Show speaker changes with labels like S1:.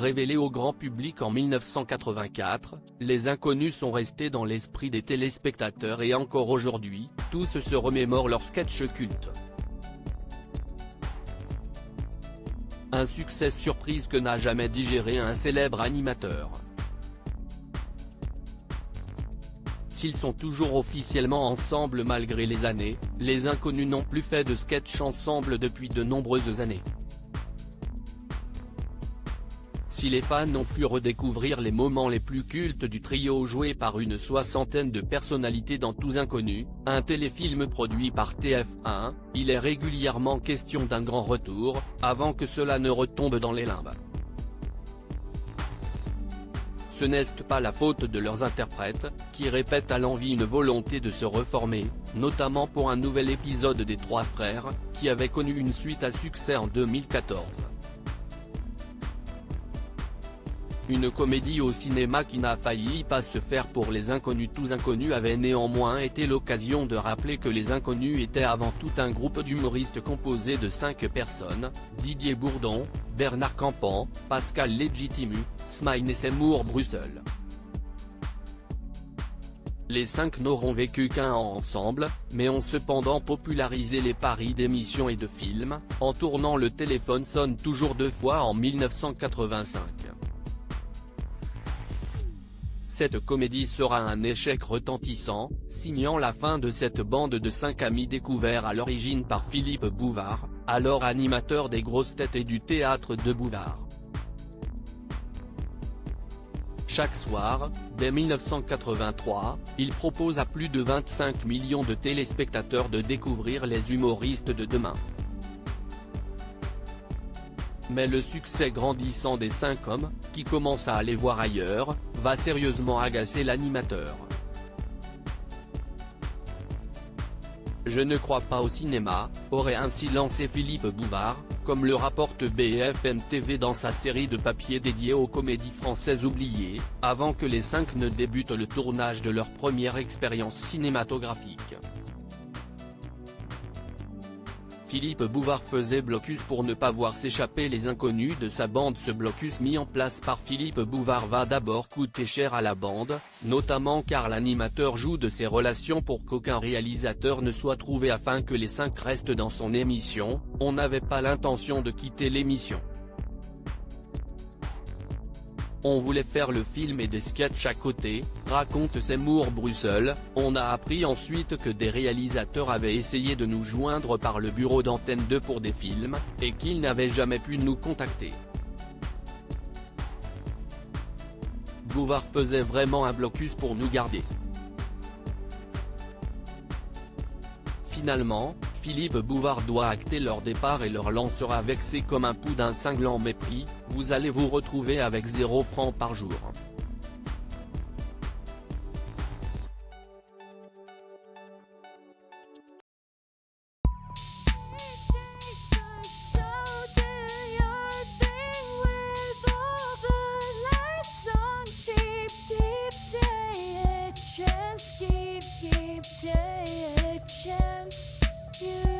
S1: Révélés au grand public en 1984, Les Inconnus sont restés dans l'esprit des téléspectateurs et encore aujourd'hui, tous se remémorent leurs sketchs cultes. Un succès surprise que n'a jamais digéré un célèbre animateur. S'ils sont toujours officiellement ensemble malgré les années, Les Inconnus n'ont plus fait de sketch ensemble depuis de nombreuses années. Si les fans ont pu redécouvrir les moments les plus cultes du trio joué par une soixantaine de personnalités dans Tous Inconnus, un téléfilm produit par TF1, il est régulièrement question d'un grand retour, avant que cela ne retombe dans les limbes. Ce n'est pas la faute de leurs interprètes, qui répètent à l'envi une volonté de se reformer, notamment pour un nouvel épisode des Trois Frères, qui avait connu une suite à succès en 2014. Une comédie au cinéma qui n'a failli pas se faire pour Les Inconnus. Tous Inconnus avait néanmoins été l'occasion de rappeler que Les Inconnus étaient avant tout un groupe d'humoristes composé de 5 personnes, Didier Bourdon, Bernard Campan, Pascal Légitimu, Smaïn et Seymour Brussel. Les 5 n'auront vécu qu'un an ensemble, mais ont cependant popularisé les paris d'émissions et de films, en tournant Le téléphone sonne toujours 2 fois en 1985. Cette comédie sera un échec retentissant, signant la fin de cette bande de 5 amis découverts à l'origine par Philippe Bouvard, alors animateur des Grosses Têtes et du Théâtre de Bouvard. Chaque soir, dès 1983, il propose à plus de 25 millions de téléspectateurs de découvrir les humoristes de demain. Mais le succès grandissant des 5 hommes, qui commencent à aller voir ailleurs, va sérieusement agacer l'animateur. Je ne crois pas au cinéma, aurait ainsi lancé Philippe Bouvard, comme le rapporte BFM TV dans sa série de papier dédiée aux comédies françaises oubliées, avant que les 5 ne débutent le tournage de leur première expérience cinématographique. Philippe Bouvard faisait blocus pour ne pas voir s'échapper Les Inconnus de sa bande. Ce blocus mis en place par Philippe Bouvard va d'abord coûter cher à la bande, notamment car l'animateur joue de ses relations pour qu'aucun réalisateur ne soit trouvé afin que les 5 restent dans son émission. On n'avait pas l'intention de quitter l'émission. On voulait faire le film et des sketchs à côté, raconte Seymour Brussel. On a appris ensuite que des réalisateurs avaient essayé de nous joindre par le bureau d'Antenne 2 pour des films, et qu'ils n'avaient jamais pu nous contacter. Bouvard faisait vraiment un blocus pour nous garder. Finalement, Philippe Bouvard doit acter leur départ et leur lancera vexé comme un pou d'un cinglant mépris, vous allez vous retrouver avec 0 francs par jour.
S2: You